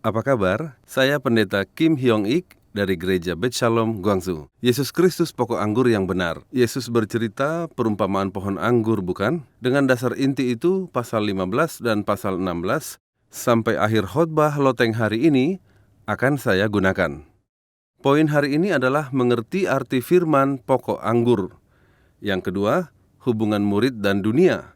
Apa kabar? Saya Pendeta Kim Hyong Ik dari Gereja Beth Shalom, Guangzhou. Yesus Kristus pokok anggur yang benar. Yesus bercerita perumpamaan pohon anggur, bukan? Dengan dasar inti itu, pasal 15 dan pasal 16, sampai akhir khotbah loteng hari ini, akan saya gunakan. Poin hari ini adalah mengerti arti firman pokok anggur. Yang kedua, hubungan murid dan dunia.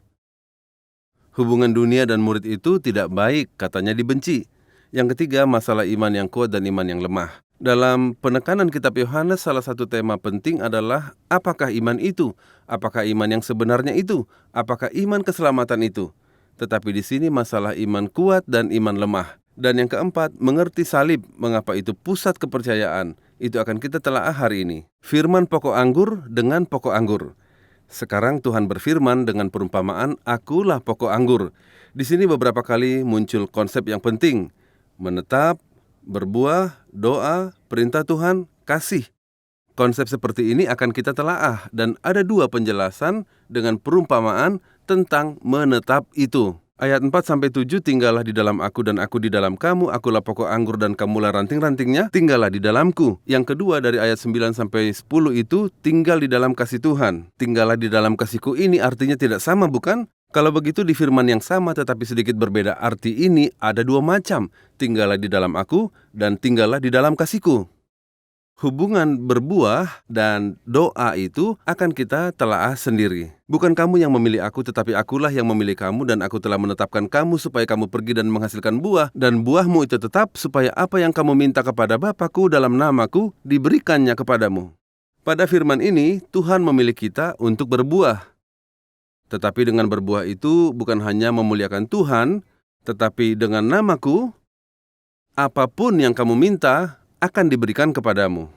Hubungan dunia dan murid itu tidak baik, katanya dibenci. Yang ketiga, masalah iman yang kuat dan iman yang lemah. Dalam penekanan kitab Yohanes, salah satu tema penting adalah apakah iman itu? Apakah iman yang sebenarnya itu? Apakah iman keselamatan itu? Tetapi di sini masalah iman kuat dan iman lemah. Dan yang keempat, mengerti salib, mengapa itu pusat kepercayaan. Itu akan kita telaah hari ini. Firman pokok anggur dengan pokok anggur. Sekarang Tuhan berfirman dengan perumpamaan, akulah pokok anggur. Di sini beberapa kali muncul konsep yang penting. Menetap, berbuah, doa, perintah Tuhan, kasih. Konsep seperti ini akan kita telaah dan ada dua penjelasan dengan perumpamaan tentang menetap itu. Ayat 4-7, tinggallah di dalam aku dan aku di dalam kamu, akulah pokok anggur dan kamulah ranting-rantingnya, tinggallah di dalamku. Yang kedua dari ayat 9-10 itu, tinggal di dalam kasih Tuhan. Tinggallah di dalam kasihku ini artinya tidak sama, bukan? Kalau begitu di firman yang sama tetapi sedikit berbeda arti ini ada dua macam. Tinggallah di dalam aku dan tinggallah di dalam kasihku. Hubungan berbuah dan doa itu akan kita telaah sendiri. Bukan kamu yang memilih aku, tetapi akulah yang memilih kamu dan aku telah menetapkan kamu supaya kamu pergi dan menghasilkan buah. Dan buahmu itu tetap supaya apa yang kamu minta kepada Bapa-Ku dalam namaku diberikannya kepadamu. Pada firman ini, Tuhan memilih kita untuk berbuah. Tetapi dengan berbuah itu bukan hanya memuliakan Tuhan, tetapi dengan namaku, apapun yang kamu minta akan diberikan kepadamu.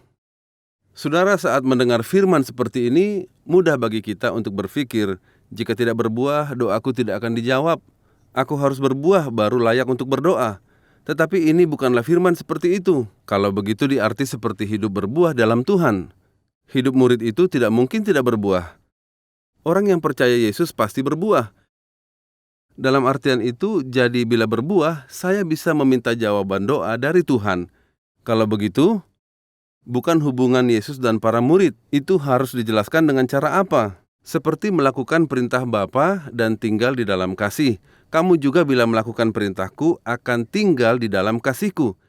Saudara, saat mendengar firman seperti ini, mudah bagi kita untuk berpikir, jika tidak berbuah, doaku tidak akan dijawab. Aku harus berbuah baru layak untuk berdoa. Tetapi ini bukanlah firman seperti itu. Kalau begitu diarti seperti hidup berbuah dalam Tuhan. Hidup murid itu tidak mungkin tidak berbuah. Orang yang percaya Yesus pasti berbuah. Dalam artian itu, jadi bila berbuah, saya bisa meminta jawaban doa dari Tuhan. Kalau begitu, bukan hubungan Yesus dan para murid. Itu harus dijelaskan dengan cara apa? Seperti melakukan perintah Bapa dan tinggal di dalam kasih. Kamu juga bila melakukan perintahku akan tinggal di dalam kasihku.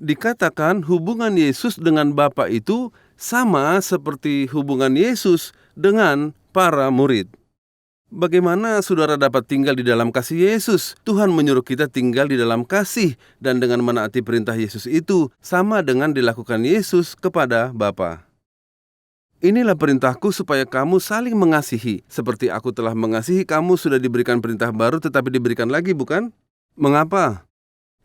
Dikatakan hubungan Yesus dengan Bapa itu sama seperti hubungan Yesus dengan para murid. Bagaimana saudara dapat tinggal di dalam kasih Yesus? Tuhan menyuruh kita tinggal di dalam kasih dan dengan menaati perintah Yesus itu sama dengan dilakukan Yesus kepada Bapa. Inilah perintahku supaya kamu saling mengasihi. Seperti aku telah mengasihi kamu sudah diberikan perintah baru tetapi diberikan lagi, bukan? Mengapa?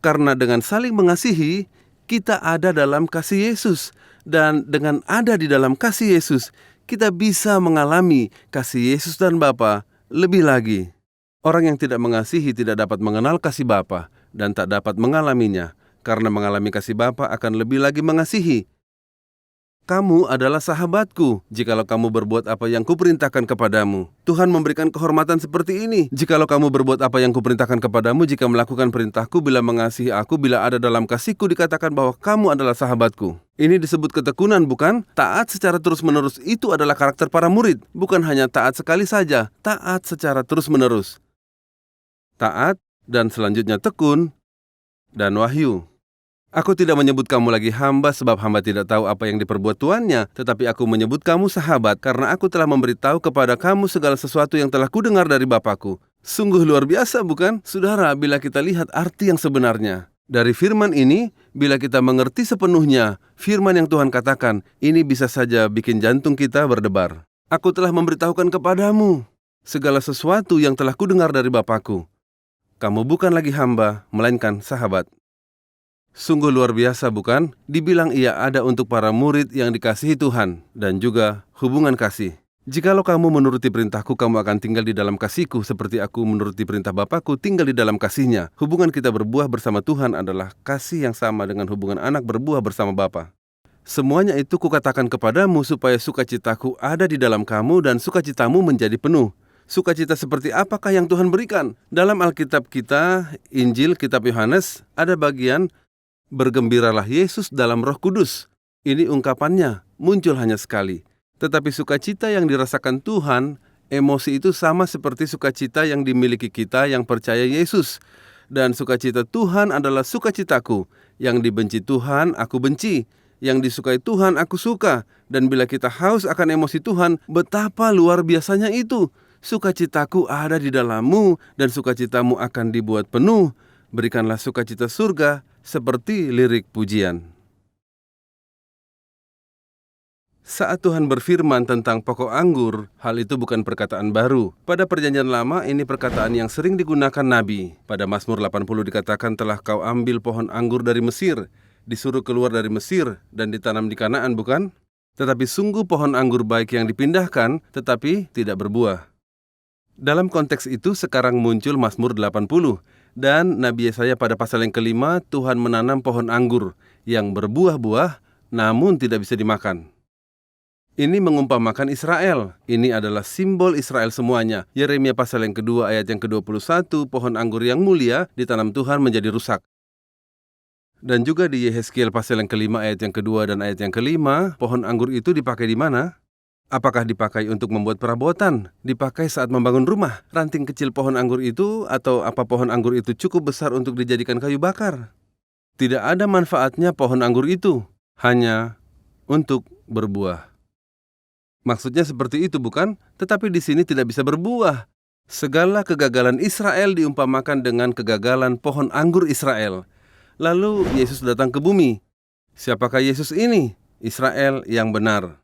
Karena dengan saling mengasihi, kita ada dalam kasih Yesus. Dan dengan ada di dalam kasih Yesus, kita bisa mengalami kasih Yesus dan Bapa. Lebih lagi, orang yang tidak mengasihi tidak dapat mengenal kasih Bapa dan tak dapat mengalaminya, karena mengalami kasih Bapa akan lebih lagi mengasihi. Kamu adalah sahabatku, jikalau kamu berbuat apa yang kuperintahkan kepadamu. Tuhan memberikan kehormatan seperti ini. Jikalau kamu berbuat apa yang kuperintahkan kepadamu, jika melakukan perintahku, bila mengasihi aku, bila ada dalam kasihku, dikatakan bahwa kamu adalah sahabatku. Ini disebut ketekunan, bukan? Taat secara terus-menerus itu adalah karakter para murid. Bukan hanya taat sekali saja, taat secara terus-menerus. Taat dan selanjutnya tekun dan wahyu. Aku tidak menyebut kamu lagi hamba sebab hamba tidak tahu apa yang diperbuat tuannya, tetapi aku menyebut kamu sahabat karena aku telah memberitahu kepada kamu segala sesuatu yang telah kudengar dari Bapa-Ku. Sungguh luar biasa, bukan? Saudara, bila kita lihat arti yang sebenarnya dari firman ini, bila kita mengerti sepenuhnya firman yang Tuhan katakan, ini bisa saja bikin jantung kita berdebar. Aku telah memberitahukan kepadamu segala sesuatu yang telah kudengar dari Bapa-Ku. Kamu bukan lagi hamba, melainkan sahabat. Sungguh luar biasa, bukan? Dibilang ia ada untuk para murid yang dikasihi Tuhan dan juga hubungan kasih. Jikalau kamu menuruti perintahku, kamu akan tinggal di dalam kasihku seperti aku menuruti perintah Bapa-Ku tinggal di dalam kasihnya. Hubungan kita berbuah bersama Tuhan adalah kasih yang sama dengan hubungan anak berbuah bersama Bapa. Semuanya itu kukatakan kepadamu supaya sukacitaku ada di dalam kamu dan sukacitamu menjadi penuh. Sukacita seperti apakah yang Tuhan berikan? Dalam Alkitab kita, Injil kitab Yohanes, ada bagian bergembiralah Yesus dalam Roh Kudus. Ini ungkapannya, muncul hanya sekali. Tetapi sukacita yang dirasakan Tuhan, emosi itu sama seperti sukacita yang dimiliki kita yang percaya Yesus. Dan sukacita Tuhan adalah sukacitaku. Yang dibenci Tuhan, aku benci. Yang disukai Tuhan, aku suka. Dan bila kita haus akan emosi Tuhan, betapa luar biasanya itu. Sukacitaku ada di dalammu, dan sukacitamu akan dibuat penuh. Berikanlah sukacita surga, seperti lirik pujian. Saat Tuhan berfirman tentang pokok anggur, hal itu bukan perkataan baru. Pada perjanjian lama, ini perkataan yang sering digunakan Nabi. Pada Mazmur 80 dikatakan, telah kau ambil pohon anggur dari Mesir, disuruh keluar dari Mesir, dan ditanam di Kanaan, bukan? Tetapi sungguh pohon anggur baik yang dipindahkan, tetapi tidak berbuah. Dalam konteks itu sekarang muncul Mazmur 80, dan Nabi Yesaya pada pasal yang kelima, Tuhan menanam pohon anggur yang berbuah-buah, namun tidak bisa dimakan. Ini mengumpamakan Israel. Ini adalah simbol Israel semuanya. Yeremia pasal yang kedua ayat yang ke-21, pohon anggur yang mulia ditanam Tuhan menjadi rusak. Dan juga di Yehezkiel pasal yang kelima ayat yang kedua dan ayat yang kelima, pohon anggur itu dipakai di mana? Apakah dipakai untuk membuat perabotan? Dipakai saat membangun rumah? Ranting kecil pohon anggur itu atau apa pohon anggur itu cukup besar untuk dijadikan kayu bakar? Tidak ada manfaatnya pohon anggur itu, hanya untuk berbuah. Maksudnya seperti itu bukan? Tetapi di sini tidak bisa berbuah. Segala kegagalan Israel diumpamakan dengan kegagalan pohon anggur Israel. Lalu Yesus datang ke bumi. Siapakah Yesus ini? Israel yang benar.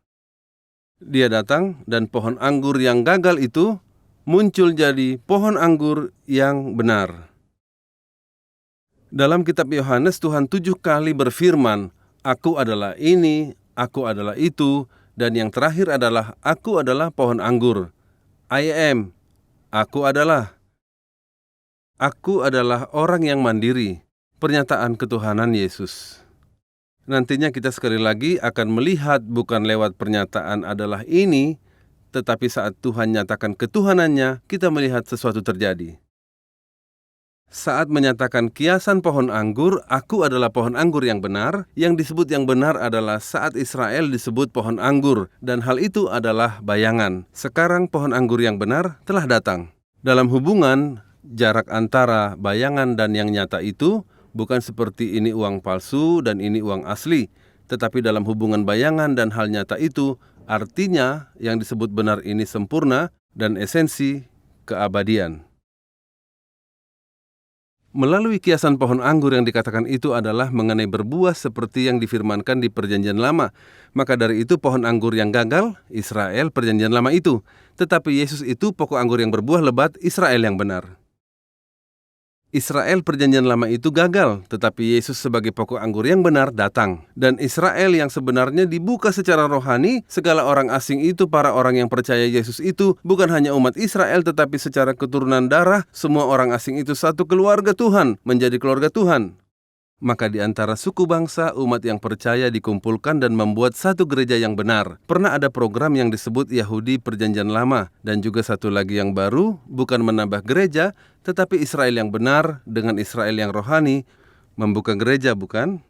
Dia datang dan pohon anggur yang gagal itu muncul jadi pohon anggur yang benar. Dalam kitab Yohanes Tuhan 7 kali berfirman, Aku adalah ini, Aku adalah itu, dan yang terakhir adalah Aku adalah pohon anggur. I am, Aku adalah. Aku adalah orang yang mandiri. Pernyataan ketuhanan Yesus. Nantinya kita sekali lagi akan melihat bukan lewat pernyataan adalah ini, tetapi saat Tuhan nyatakan ketuhanannya, kita melihat sesuatu terjadi. Saat menyatakan kiasan pohon anggur, aku adalah pohon anggur yang benar, yang disebut yang benar adalah saat Israel disebut pohon anggur, dan hal itu adalah bayangan. Sekarang pohon anggur yang benar telah datang. Dalam hubungan, jarak antara bayangan dan yang nyata itu, bukan seperti ini uang palsu dan ini uang asli, tetapi dalam hubungan bayangan dan hal nyata itu, artinya yang disebut benar ini sempurna dan esensi keabadian. Melalui kiasan pohon anggur yang dikatakan itu adalah mengenai berbuah seperti yang difirmankan di Perjanjian Lama. Maka dari itu pohon anggur yang gagal, Israel Perjanjian Lama itu. Tetapi Yesus itu pokok anggur yang berbuah lebat, Israel yang benar. Israel Perjanjian Lama itu gagal, tetapi Yesus sebagai pokok anggur yang benar datang. Dan Israel yang sebenarnya dibuka secara rohani, segala orang asing itu, para orang yang percaya Yesus itu, bukan hanya umat Israel, tetapi secara keturunan darah, semua orang asing itu satu keluarga Tuhan, menjadi keluarga Tuhan. Maka di antara suku bangsa, umat yang percaya dikumpulkan dan membuat satu gereja yang benar. Pernah ada program yang disebut Yahudi Perjanjian Lama, dan juga satu lagi yang baru, bukan menambah gereja, tetapi Israel yang benar dengan Israel yang rohani, membuka gereja, bukan?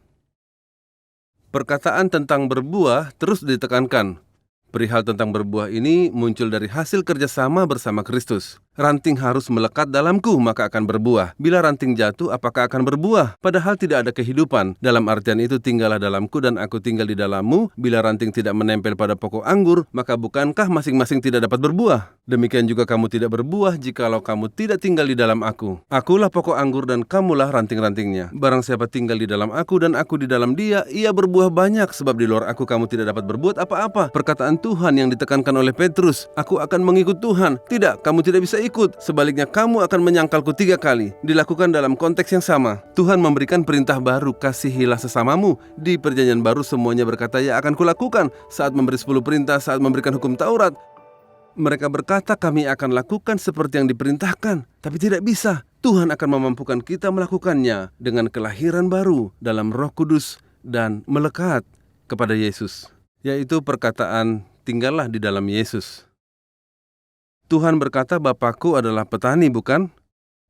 Perkataan tentang berbuah terus ditekankan. Perihal tentang berbuah ini muncul dari hasil kerjasama bersama Kristus. Ranting harus melekat dalamku, maka akan berbuah. Bila ranting jatuh, apakah akan berbuah? Padahal tidak ada kehidupan. Dalam artian itu, tinggallah dalamku dan aku tinggal di dalammu. Bila ranting tidak menempel pada pokok anggur, maka bukankah masing-masing tidak dapat berbuah? Demikian juga kamu tidak berbuah jikalau kamu tidak tinggal di dalam aku. Akulah pokok anggur dan kamulah ranting-rantingnya. Barang siapa tinggal di dalam aku dan aku di dalam dia, ia berbuah banyak, sebab di luar aku kamu tidak dapat berbuat apa-apa. Perkataan Tuhan yang ditekankan oleh Petrus, aku akan mengikut Tuhan. Tidak, kamu tidak bisa ikut. Sebaliknya kamu akan menyangkalku 3 kali. Dilakukan dalam konteks yang sama. Tuhan memberikan perintah baru, kasihilah sesamamu. Di Perjanjian Baru semuanya berkata, ya akan kulakukan. Saat memberi 10 perintah, saat memberikan hukum Taurat, mereka berkata kami akan lakukan seperti yang diperintahkan. Tapi tidak bisa. Tuhan akan memampukan kita melakukannya dengan kelahiran baru dalam Roh Kudus dan melekat kepada Yesus. Yaitu perkataan tinggallah di dalam Yesus. Tuhan berkata Bapakku adalah petani, bukan?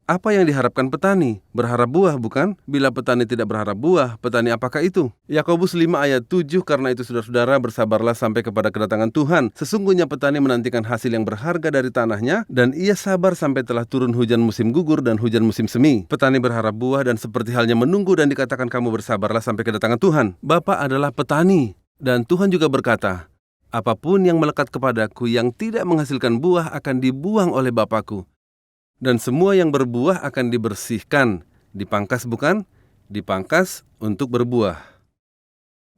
Apa yang diharapkan petani? Berharap buah, bukan? Bila petani tidak berharap buah, petani apakah itu? Yakobus 5 ayat 7, karena itu saudara-saudara bersabarlah sampai kepada kedatangan Tuhan. Sesungguhnya petani menantikan hasil yang berharga dari tanahnya, dan ia sabar sampai telah turun hujan musim gugur dan hujan musim semi. Petani berharap buah dan seperti halnya menunggu dan dikatakan kamu bersabarlah sampai kedatangan Tuhan. Bapa adalah petani, dan Tuhan juga berkata, apapun yang melekat kepadaku yang tidak menghasilkan buah akan dibuang oleh Bapakku. Dan semua yang berbuah akan dibersihkan. Dipangkas, bukan? Dipangkas untuk berbuah.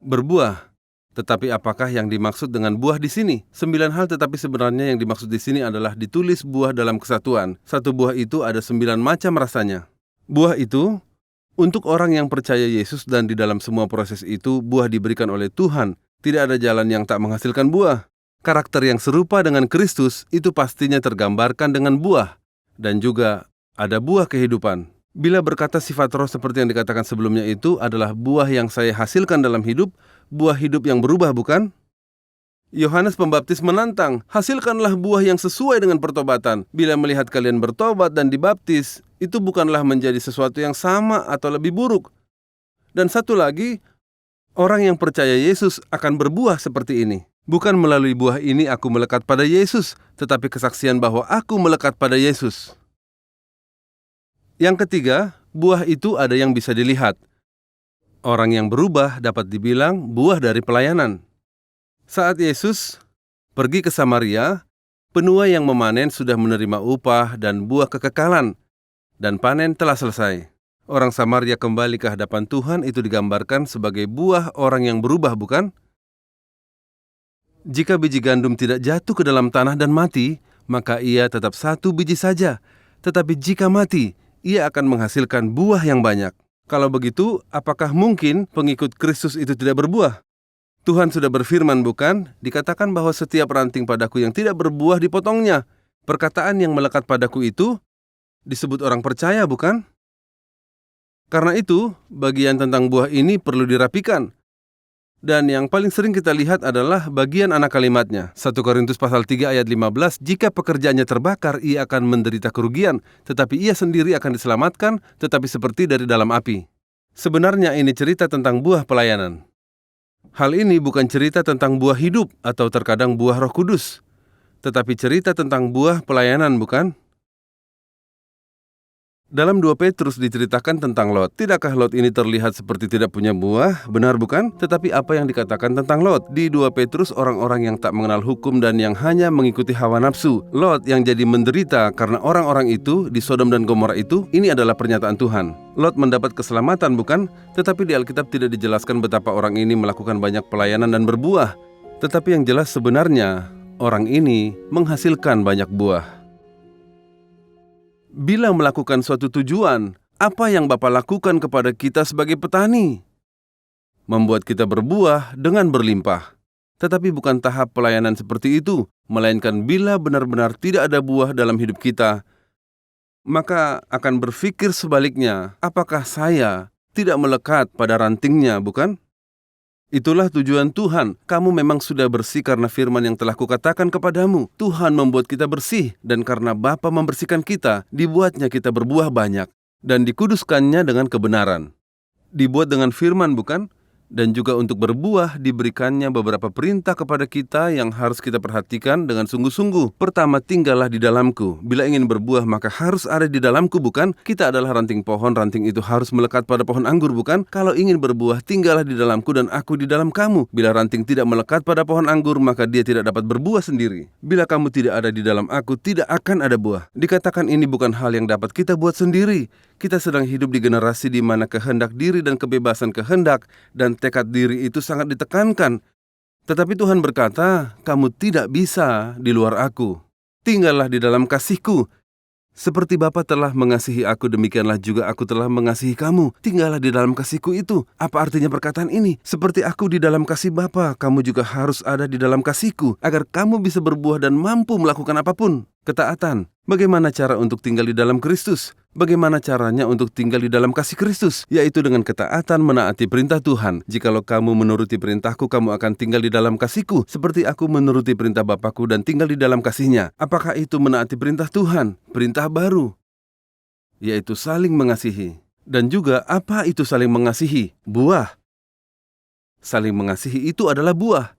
Berbuah. Tetapi apakah yang dimaksud dengan buah di sini? 9 hal, tetapi sebenarnya yang dimaksud di sini adalah ditulis buah dalam kesatuan. Satu buah itu ada 9 macam rasanya. Buah itu untuk orang yang percaya Yesus, dan di dalam semua proses itu buah diberikan oleh Tuhan. Tidak ada jalan yang tak menghasilkan buah. Karakter yang serupa dengan Kristus itu pastinya tergambarkan dengan buah. Dan juga ada buah kehidupan. Bila berkata sifat roh seperti yang dikatakan sebelumnya itu adalah buah yang saya hasilkan dalam hidup, buah hidup yang berubah, bukan? Yohanes Pembaptis menantang, hasilkanlah buah yang sesuai dengan pertobatan. Bila melihat kalian bertobat dan dibaptis, itu bukanlah menjadi sesuatu yang sama atau lebih buruk. Dan satu lagi, orang yang percaya Yesus akan berbuah seperti ini. Bukan melalui buah ini aku melekat pada Yesus, tetapi kesaksian bahwa aku melekat pada Yesus. Yang ketiga, buah itu ada yang bisa dilihat. Orang yang berubah dapat dibilang buah dari pelayanan. Saat Yesus pergi ke Samaria, penua yang memanen sudah menerima upah dan buah kekekalan, dan panen telah selesai. Orang Samaria kembali ke hadapan Tuhan itu digambarkan sebagai buah orang yang berubah, bukan? Jika biji gandum tidak jatuh ke dalam tanah dan mati, maka ia tetap satu biji saja. Tetapi jika mati, ia akan menghasilkan buah yang banyak. Kalau begitu, apakah mungkin pengikut Kristus itu tidak berbuah? Tuhan sudah berfirman, bukan? Dikatakan bahwa setiap ranting padaku yang tidak berbuah dipotongnya. Perkataan yang melekat padaku itu disebut orang percaya, bukan? Karena itu, bagian tentang buah ini perlu dirapikan. Dan yang paling sering kita lihat adalah bagian anak kalimatnya. 1 Korintus pasal 3 ayat 15, jika pekerjaannya terbakar, ia akan menderita kerugian, tetapi ia sendiri akan diselamatkan, tetapi seperti dari dalam api. Sebenarnya ini cerita tentang buah pelayanan. Hal ini bukan cerita tentang buah hidup atau terkadang buah Roh Kudus, tetapi cerita tentang buah pelayanan, bukan? Dalam 2 Petrus diceritakan tentang Lot. Tidakkah Lot ini terlihat seperti tidak punya buah? Benar bukan? Tetapi apa yang dikatakan tentang Lot? Di 2 Petrus orang-orang yang tak mengenal hukum dan yang hanya mengikuti hawa nafsu. Lot yang jadi menderita karena orang-orang itu di Sodom dan Gomora itu, ini adalah pernyataan Tuhan. Lot mendapat keselamatan, bukan? Tetapi di Alkitab tidak dijelaskan betapa orang ini melakukan banyak pelayanan dan berbuah. Tetapi yang jelas sebenarnya, orang ini menghasilkan banyak buah. Bila melakukan suatu tujuan, apa yang Bapa lakukan kepada kita sebagai petani? Membuat kita berbuah dengan berlimpah. Tetapi bukan tahap pelayanan seperti itu, melainkan bila benar-benar tidak ada buah dalam hidup kita, maka akan berpikir sebaliknya, apakah saya tidak melekat pada rantingnya, bukan? Itulah tujuan Tuhan. Kamu memang sudah bersih karena firman yang telah kukatakan kepadamu. Tuhan membuat kita bersih, dan karena Bapa membersihkan kita, dibuatnya kita berbuah banyak, dan dikuduskannya dengan kebenaran. Dibuat dengan firman, bukan? Dan juga untuk berbuah diberikannya beberapa perintah kepada kita yang harus kita perhatikan dengan sungguh-sungguh. Pertama, tinggallah di dalamku. Bila ingin berbuah maka harus ada di dalamku, bukan? Kita adalah ranting pohon, ranting itu harus melekat pada pohon anggur, bukan? Kalau ingin berbuah, tinggallah di dalamku dan aku di dalam kamu. Bila ranting tidak melekat pada pohon anggur, maka dia tidak dapat berbuah sendiri. Bila kamu tidak ada di dalam aku, tidak akan ada buah. Dikatakan ini bukan hal yang dapat kita buat sendiri. Kita sedang hidup di generasi di mana kehendak diri dan kebebasan kehendak dan tekad diri itu sangat ditekankan. Tetapi Tuhan berkata, kamu tidak bisa di luar aku. Tinggallah di dalam kasih-Ku. Seperti Bapa telah mengasihi aku, demikianlah juga aku telah mengasihi kamu. Tinggallah di dalam kasih-Ku itu. Apa artinya perkataan ini? Seperti aku di dalam kasih Bapa, kamu juga harus ada di dalam kasih-Ku, agar kamu bisa berbuah dan mampu melakukan apapun. Ketaatan. Bagaimana cara untuk tinggal di dalam Kristus? Bagaimana caranya untuk tinggal di dalam kasih Kristus? Yaitu dengan ketaatan menaati perintah Tuhan. Jikalau kamu menuruti perintahku, kamu akan tinggal di dalam kasihku, seperti aku menuruti perintah Bapakku dan tinggal di dalam kasihnya. Apakah itu menaati perintah Tuhan? Perintah baru, yaitu saling mengasihi. Dan juga apa itu saling mengasihi? Buah. Saling mengasihi itu adalah buah.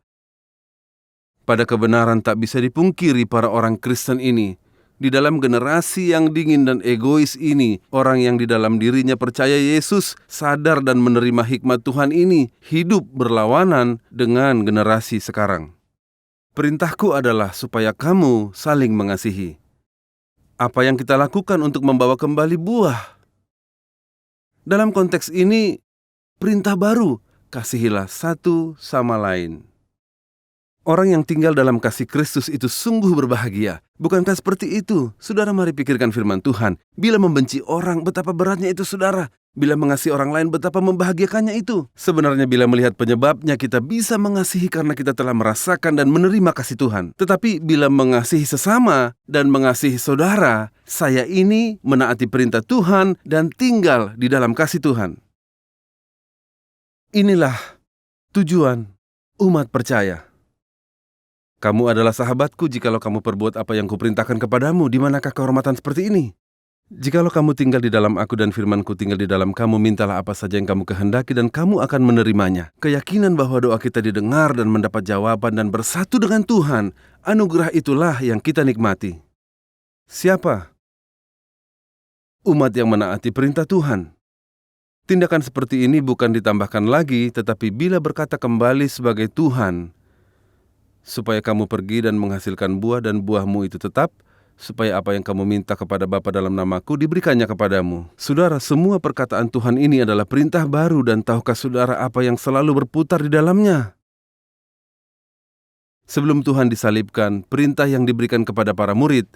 Pada kebenaran tak bisa dipungkiri para orang Kristen ini, di dalam generasi yang dingin dan egois ini, orang yang di dalam dirinya percaya Yesus, sadar dan menerima hikmat Tuhan ini, hidup berlawanan dengan generasi sekarang. Perintahku adalah supaya kamu saling mengasihi. Apa yang kita lakukan untuk membawa kembali buah? Dalam konteks ini, perintah baru, kasihilah satu sama lain. Orang yang tinggal dalam kasih Kristus itu sungguh berbahagia. Bukankah seperti itu? Saudara, mari pikirkan firman Tuhan. Bila membenci orang, betapa beratnya itu, saudara. Bila mengasihi orang lain, betapa membahagiakannya itu. Sebenarnya bila melihat penyebabnya, kita bisa mengasihi karena kita telah merasakan dan menerima kasih Tuhan. Tetapi bila mengasihi sesama dan mengasihi saudara, saya ini menaati perintah Tuhan dan tinggal di dalam kasih Tuhan. Inilah tujuan umat percaya. Kamu adalah sahabatku jikalau kamu perbuat apa yang kuperintahkan kepadamu. Di manakah kehormatan seperti ini? Jikalau kamu tinggal di dalam aku dan firmanku tinggal di dalam kamu, mintalah apa saja yang kamu kehendaki dan kamu akan menerimanya. Keyakinan bahwa doa kita didengar dan mendapat jawaban dan bersatu dengan Tuhan, anugerah itulah yang kita nikmati. Siapa? Umat yang menaati perintah Tuhan. Tindakan seperti ini bukan ditambahkan lagi, tetapi bila berkata kembali sebagai Tuhan, supaya kamu pergi dan menghasilkan buah dan buahmu itu tetap, supaya apa yang kamu minta kepada Bapa dalam namaku diberikannya kepadamu. Saudara, semua perkataan Tuhan ini adalah perintah baru dan tahukah saudara apa yang selalu berputar di dalamnya? Sebelum Tuhan disalibkan, perintah yang diberikan kepada para murid,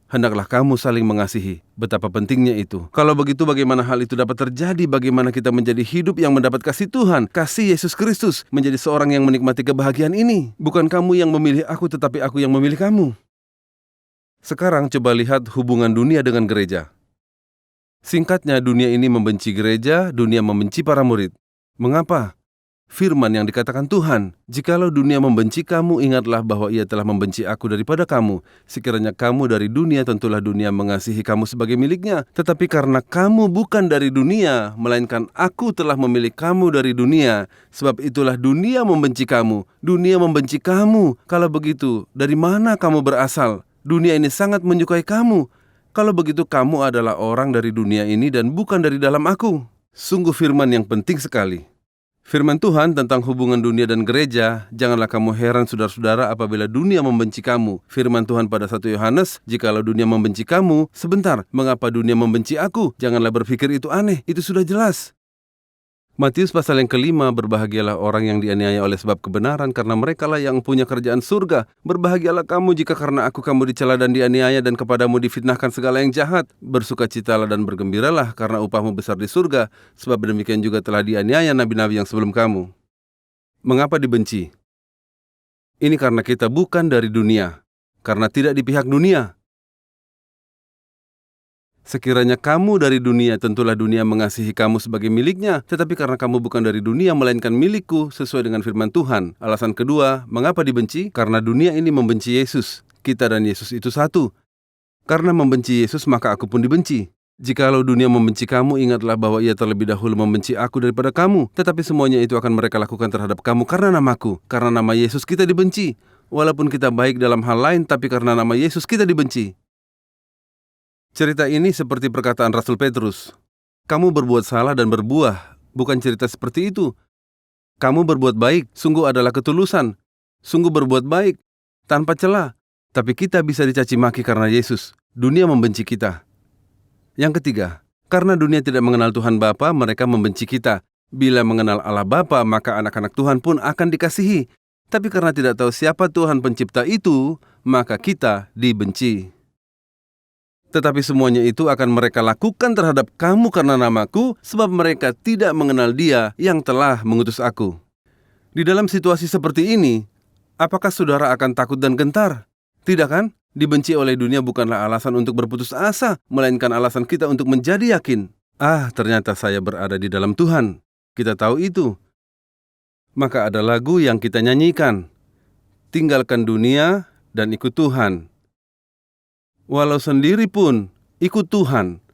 hendaklah kamu saling mengasihi. Betapa pentingnya itu. Kalau begitu, bagaimana hal itu dapat terjadi? Bagaimana kita menjadi hidup yang mendapat kasih Tuhan, kasih Yesus Kristus, menjadi seorang yang menikmati kebahagiaan ini? Bukan kamu yang memilih aku, tetapi aku yang memilih kamu. Sekarang coba lihat hubungan dunia dengan gereja. Singkatnya, dunia ini membenci gereja, dunia membenci para murid. Mengapa? Firman yang dikatakan Tuhan, jikalau dunia membenci kamu, ingatlah bahwa ia telah membenci aku daripada kamu. Sekiranya kamu dari dunia, tentulah dunia mengasihi kamu sebagai miliknya. Tetapi karena kamu bukan dari dunia, melainkan aku telah memilih kamu dari dunia, sebab itulah dunia membenci kamu. Dunia membenci kamu. Kalau begitu, dari mana kamu berasal? Dunia ini sangat menyukai kamu. Kalau begitu, kamu adalah orang dari dunia ini dan bukan dari dalam aku. Sungguh firman yang penting sekali. Firman Tuhan tentang hubungan dunia dan gereja, janganlah kamu heran saudara-saudara apabila dunia membenci kamu. Firman Tuhan pada 1 Yohanes, jikalau dunia membenci kamu, sebentar, mengapa dunia membenci aku? Janganlah berpikir itu aneh, itu sudah jelas. Matius pasal yang kelima, berbahagialah orang yang dianiaya oleh sebab kebenaran, karena merekalah yang punya kerajaan surga. Berbahagialah kamu jika karena aku kamu dicela dan dianiaya dan kepadamu difitnahkan segala yang jahat. Bersukacitalah dan bergembiralah, karena upahmu besar di surga, sebab demikian juga telah dianiaya nabi-nabi yang sebelum kamu. Mengapa dibenci? Ini karena kita bukan dari dunia, karena tidak di pihak dunia. Sekiranya kamu dari dunia, tentulah dunia mengasihi kamu sebagai miliknya. Tetapi karena kamu bukan dari dunia, melainkan milikku, sesuai dengan firman Tuhan. Alasan kedua, mengapa dibenci? Karena dunia ini membenci Yesus. Kita dan Yesus itu satu. Karena membenci Yesus, maka aku pun dibenci. Jikalau dunia membenci kamu, ingatlah bahwa ia terlebih dahulu membenci aku daripada kamu. Tetapi semuanya itu akan mereka lakukan terhadap kamu karena namaku. Karena nama Yesus kita dibenci. Walaupun kita baik dalam hal lain, tapi karena nama Yesus kita dibenci. Cerita ini seperti perkataan Rasul Petrus. Kamu berbuat salah dan berbuah, bukan cerita seperti itu. Kamu berbuat baik, sungguh adalah ketulusan. Sungguh berbuat baik, tanpa celah. Tapi kita bisa dicaci maki karena Yesus. Dunia membenci kita. Yang ketiga, karena dunia tidak mengenal Tuhan Bapa, mereka membenci kita. Bila mengenal Allah Bapa, maka anak-anak Tuhan pun akan dikasihi. Tapi karena tidak tahu siapa Tuhan pencipta itu, maka kita dibenci. Tetapi semuanya itu akan mereka lakukan terhadap kamu karena namaku, sebab mereka tidak mengenal Dia yang telah mengutus aku. Di dalam situasi seperti ini, apakah saudara akan takut dan gentar? Tidak kan? Dibenci oleh dunia bukanlah alasan untuk berputus asa, melainkan alasan kita untuk menjadi yakin. Ternyata saya berada di dalam Tuhan. Kita tahu itu. Maka ada lagu yang kita nyanyikan. Tinggalkan dunia dan ikut Tuhan. Walau sendiri pun, ikut Tuhan.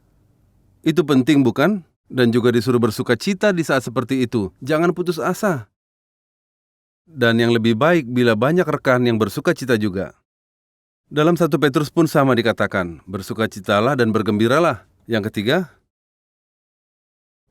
Itu penting bukan? Dan juga disuruh bersuka cita di saat seperti itu. Jangan putus asa. Dan yang lebih baik bila banyak rekan yang bersuka cita juga. Dalam 1 Petrus pun sama dikatakan, bersukacitalah dan bergembiralah. Yang ketiga,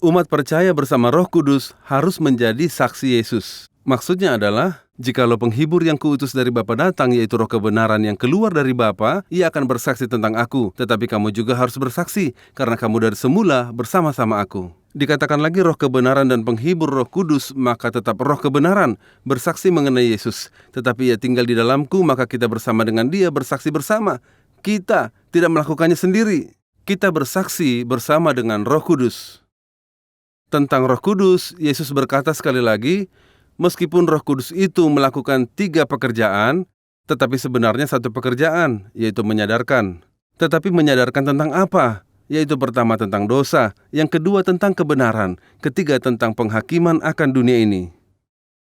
umat percaya bersama Roh Kudus harus menjadi saksi Yesus. Maksudnya adalah, jikalau penghibur yang kuutus dari Bapa datang, yaitu Roh kebenaran yang keluar dari Bapa, ia akan bersaksi tentang aku. Tetapi kamu juga harus bersaksi, karena kamu dari semula bersama-sama aku. Dikatakan lagi Roh kebenaran dan penghibur Roh Kudus, maka tetap Roh kebenaran bersaksi mengenai Yesus. Tetapi ia tinggal di dalamku, maka kita bersama dengan dia bersaksi bersama. Kita tidak melakukannya sendiri. Kita bersaksi bersama dengan Roh Kudus. Tentang Roh Kudus, Yesus berkata sekali lagi, meskipun Roh Kudus itu melakukan 3 pekerjaan, tetapi sebenarnya 1 pekerjaan, yaitu menyadarkan. Tetapi menyadarkan tentang apa? Yaitu pertama tentang dosa, yang kedua tentang kebenaran, ketiga tentang penghakiman akan dunia ini.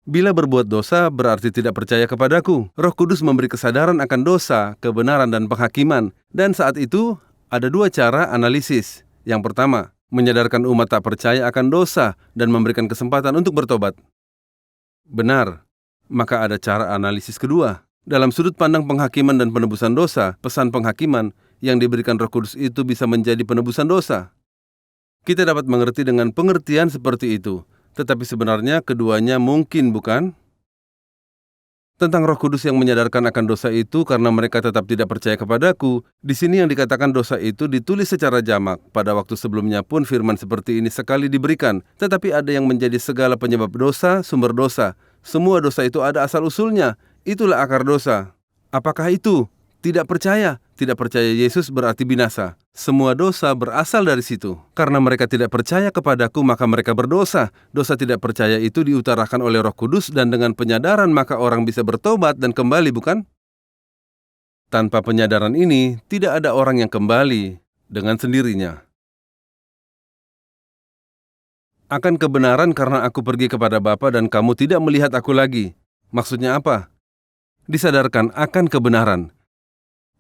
Bila berbuat dosa berarti tidak percaya kepadaku. Roh Kudus memberi kesadaran akan dosa, kebenaran, dan penghakiman. Dan saat itu ada 2 cara analisis. Yang pertama, menyadarkan umat tak percaya akan dosa dan memberikan kesempatan untuk bertobat. Benar, maka ada cara analisis kedua. Dalam sudut pandang penghakiman dan penebusan dosa, pesan penghakiman yang diberikan Roh Kudus itu bisa menjadi penebusan dosa. Kita dapat mengerti dengan pengertian seperti itu, tetapi sebenarnya keduanya mungkin, bukan? Tentang Roh Kudus yang menyadarkan akan dosa itu karena mereka tetap tidak percaya kepadaku, di sini yang dikatakan dosa itu ditulis secara jamak. Pada waktu sebelumnya pun firman seperti ini sekali diberikan, tetapi ada yang menjadi segala penyebab dosa, sumber dosa. Semua dosa itu ada asal-usulnya, itulah akar dosa. Apakah itu? Tidak percaya. Tidak percaya Yesus berarti binasa. Semua dosa berasal dari situ. Karena mereka tidak percaya kepadaku, maka mereka berdosa. Dosa tidak percaya itu diutarakan oleh Roh Kudus, dan dengan penyadaran maka orang bisa bertobat dan kembali, bukan? Tanpa penyadaran ini, tidak ada orang yang kembali dengan sendirinya. Akan kebenaran karena aku pergi kepada Bapa dan kamu tidak melihat aku lagi. Maksudnya apa? Disadarkan akan kebenaran.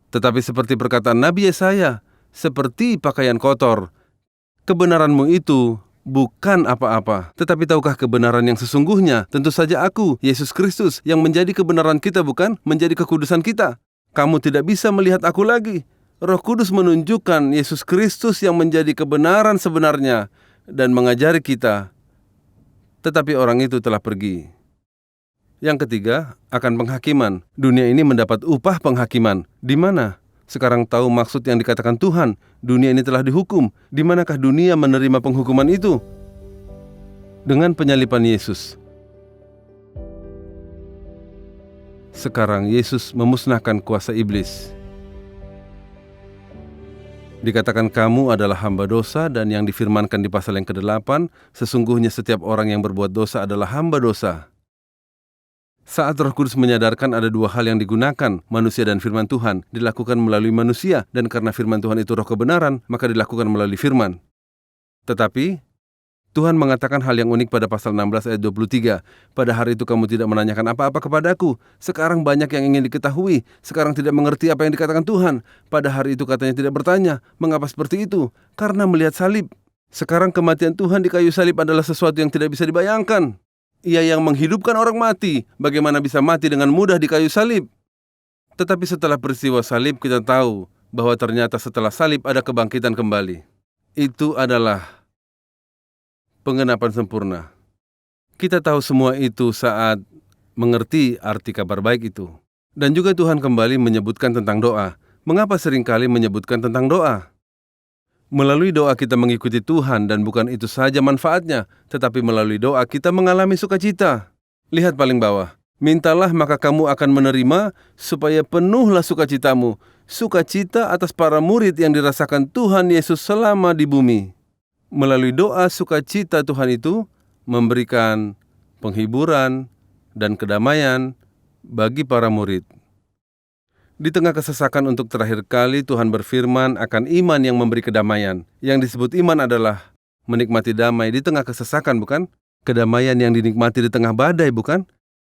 Tetapi seperti perkataan Nabi Yesaya, seperti pakaian kotor. Kebenaranmu itu bukan apa-apa. Tetapi tahukah kebenaran yang sesungguhnya? Tentu saja aku, Yesus Kristus, yang menjadi kebenaran kita, bukan? Menjadi kekudusan kita. Kamu tidak bisa melihat aku lagi. Roh Kudus menunjukkan Yesus Kristus yang menjadi kebenaran sebenarnya dan mengajari kita. Tetapi orang itu telah pergi. Yang ketiga, akan penghakiman. Dunia ini mendapat upah penghakiman. Di mana? Sekarang tahu maksud yang dikatakan Tuhan. Dunia ini telah dihukum. Di manakah dunia menerima penghukuman itu? Dengan penyalipan Yesus. Sekarang Yesus memusnahkan kuasa iblis. Dikatakan kamu adalah hamba dosa, dan yang difirmankan di pasal yang ke-8, sesungguhnya setiap orang yang berbuat dosa adalah hamba dosa. Saat Roh Kudus menyadarkan ada 2 hal yang digunakan, manusia dan firman Tuhan, dilakukan melalui manusia, dan karena firman Tuhan itu roh kebenaran, maka dilakukan melalui firman. Tetapi, Tuhan mengatakan hal yang unik pada pasal 16 ayat 23. Pada hari itu kamu tidak menanyakan apa-apa kepadaku. Sekarang banyak yang ingin diketahui. Sekarang tidak mengerti apa yang dikatakan Tuhan. Pada hari itu katanya tidak bertanya. Mengapa seperti itu? Karena melihat salib. Sekarang kematian Tuhan di kayu salib adalah sesuatu yang tidak bisa dibayangkan. Ia yang menghidupkan orang mati, bagaimana bisa mati dengan mudah di kayu salib? Tetapi setelah peristiwa salib kita tahu bahwa ternyata setelah salib ada kebangkitan kembali. Itu adalah penggenapan sempurna. Kita tahu semua itu saat mengerti arti kabar baik itu. Dan juga Tuhan kembali menyebutkan tentang doa. Mengapa seringkali menyebutkan tentang doa? Melalui doa kita mengikuti Tuhan, dan bukan itu saja manfaatnya, tetapi melalui doa kita mengalami sukacita. Lihat paling bawah. Mintalah maka kamu akan menerima, supaya penuhlah sukacitamu. Sukacita atas para murid yang dirasakan Tuhan Yesus selama di bumi. Melalui doa sukacita Tuhan itu memberikan penghiburan dan kedamaian bagi para murid. Di tengah kesesakan untuk terakhir kali, Tuhan berfirman akan iman yang memberi kedamaian. Yang disebut iman adalah menikmati damai di tengah kesesakan, bukan? Kedamaian yang dinikmati di tengah badai, bukan?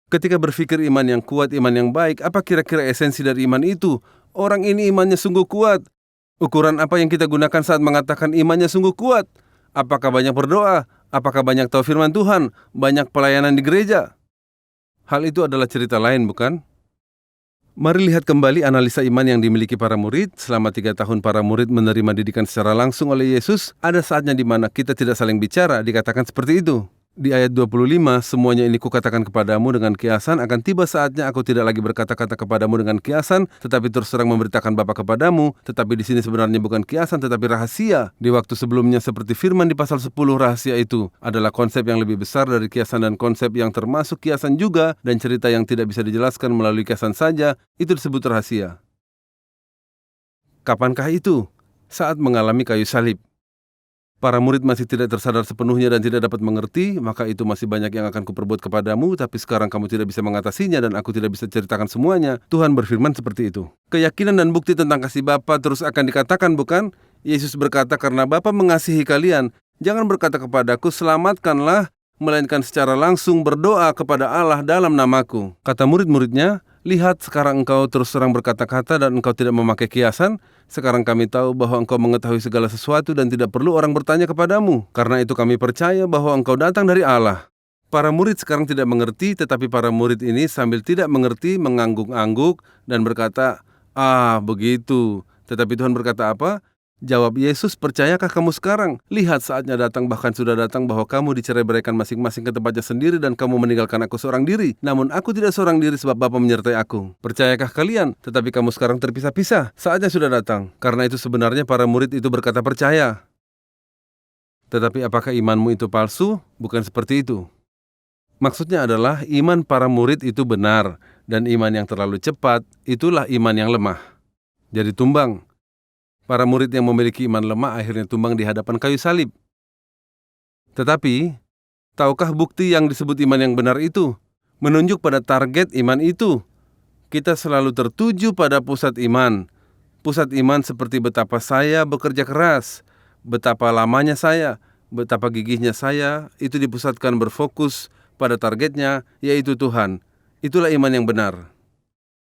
Ketika berpikir iman yang kuat, iman yang baik, apa kira-kira esensi dari iman itu? Orang ini imannya sungguh kuat. Ukuran apa yang kita gunakan saat mengatakan imannya sungguh kuat? Apakah banyak berdoa? Apakah banyak tahu firman Tuhan? Banyak pelayanan di gereja? Hal itu adalah cerita lain, bukan? Mari lihat kembali analisa iman yang dimiliki para murid. Selama 3 tahun para murid menerima didikan secara langsung oleh Yesus. Ada saatnya di mana kita tidak saling bicara, dikatakan seperti itu. Di ayat 25, semuanya ini kukatakan kepadamu dengan kiasan, akan tiba saatnya aku tidak lagi berkata-kata kepadamu dengan kiasan, tetapi terus terang memberitakan Bapa kepadamu. Tetapi di sini sebenarnya bukan kiasan, tetapi rahasia. Di waktu sebelumnya seperti firman di pasal 10, rahasia itu adalah konsep yang lebih besar dari kiasan dan konsep yang termasuk kiasan juga, dan cerita yang tidak bisa dijelaskan melalui kiasan saja, itu disebut rahasia. Kapankah itu? Saat mengalami kayu salib. Para murid masih tidak tersadar sepenuhnya dan tidak dapat mengerti, maka itu masih banyak yang akan kuperbuat kepadamu, tapi sekarang kamu tidak bisa mengatasinya dan aku tidak bisa ceritakan semuanya. Tuhan berfirman seperti itu. Keyakinan dan bukti tentang kasih Bapa terus akan dikatakan, bukan? Yesus berkata, karena Bapa mengasihi kalian, jangan berkata kepadaku, selamatkanlah, melainkan secara langsung berdoa kepada Allah dalam namaku. Kata murid-muridnya, lihat sekarang engkau terus terang berkata-kata dan engkau tidak memakai kiasan. Sekarang kami tahu bahwa engkau mengetahui segala sesuatu dan tidak perlu orang bertanya kepadamu. Karena itu kami percaya bahwa engkau datang dari Allah. Para murid sekarang tidak mengerti, tetapi para murid ini sambil tidak mengerti mengangguk-angguk dan berkata, begitu. Tetapi Tuhan berkata apa? Jawab Yesus, percayakah kamu sekarang? Lihat saatnya datang, bahkan sudah datang, bahwa kamu dicerai-beraikan masing-masing ke tempatnya sendiri dan kamu meninggalkan aku seorang diri. Namun aku tidak seorang diri sebab Bapa menyertai aku. Percayakah kalian? Tetapi kamu sekarang terpisah-pisah. Saatnya sudah datang. Karena itu sebenarnya para murid itu berkata percaya. Tetapi apakah imanmu itu palsu? Bukan seperti itu. Maksudnya adalah iman para murid itu benar. Dan iman yang terlalu cepat, itulah iman yang lemah. Jadi tumbang. Para murid yang memiliki iman lemah akhirnya tumbang di hadapan kayu salib. Tetapi, tahukah bukti yang disebut iman yang benar itu? Menunjuk pada target iman itu. Kita selalu tertuju pada pusat iman. Pusat iman seperti betapa saya bekerja keras, betapa lamanya saya, betapa gigihnya saya, itu dipusatkan berfokus pada targetnya, yaitu Tuhan. Itulah iman yang benar.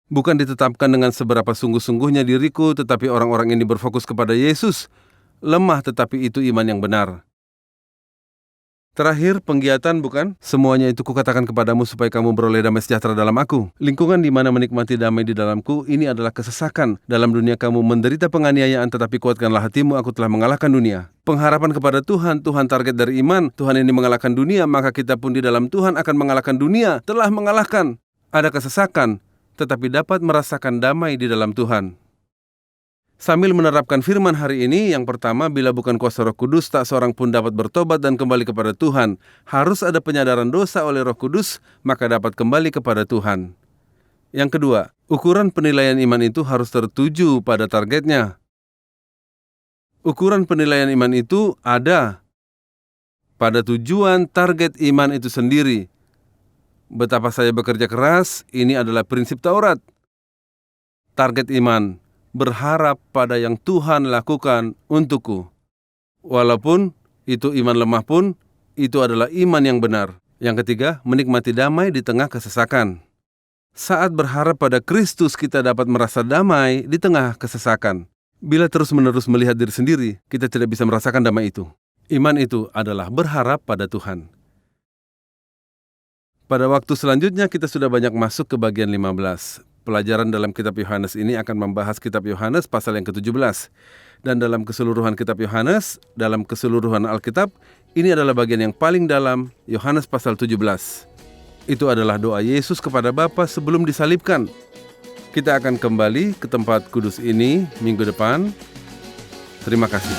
Bukan ditetapkan dengan seberapa sungguh-sungguhnya diriku, tetapi orang-orang ini berfokus kepada Yesus. Lemah, tetapi itu iman yang benar. Terakhir, penggiatan, bukan? Semuanya itu kukatakan kepadamu supaya kamu beroleh damai sejahtera dalam aku. Lingkungan di mana menikmati damai di dalamku, ini adalah kesesakan. Dalam dunia kamu menderita penganiayaan, tetapi kuatkanlah hatimu, aku telah mengalahkan dunia. Pengharapan kepada Tuhan, Tuhan target dari iman. Tuhan ini mengalahkan dunia, maka kita pun di dalam Tuhan akan mengalahkan dunia. Telah mengalahkan. Ada kesesakan, tetapi dapat merasakan damai di dalam Tuhan. Sambil menerapkan firman hari ini, yang pertama, bila bukan kuasa Roh Kudus, tak seorang pun dapat bertobat dan kembali kepada Tuhan. Harus ada penyadaran dosa oleh Roh Kudus, maka dapat kembali kepada Tuhan. Yang kedua, ukuran penilaian iman itu harus tertuju pada targetnya. Ukuran penilaian iman itu ada pada tujuan target iman itu sendiri. Betapa saya bekerja keras, ini adalah prinsip Taurat. Target iman, berharap pada yang Tuhan lakukan untukku. Walaupun itu iman lemah pun, itu adalah iman yang benar. Yang ketiga, menikmati damai di tengah kesesakan. Saat berharap pada Kristus, kita dapat merasa damai di tengah kesesakan. Bila terus-menerus melihat diri sendiri, kita tidak bisa merasakan damai itu. Iman itu adalah berharap pada Tuhan. Pada waktu selanjutnya kita sudah banyak masuk ke bagian 15. Pelajaran dalam kitab Yohanes ini akan membahas kitab Yohanes pasal yang ke-17. Dan dalam keseluruhan kitab Yohanes, dalam keseluruhan Alkitab, ini adalah bagian yang paling dalam, Yohanes pasal 17. Itu adalah doa Yesus kepada Bapa sebelum disalibkan. Kita akan kembali ke tempat kudus ini minggu depan. Terima kasih.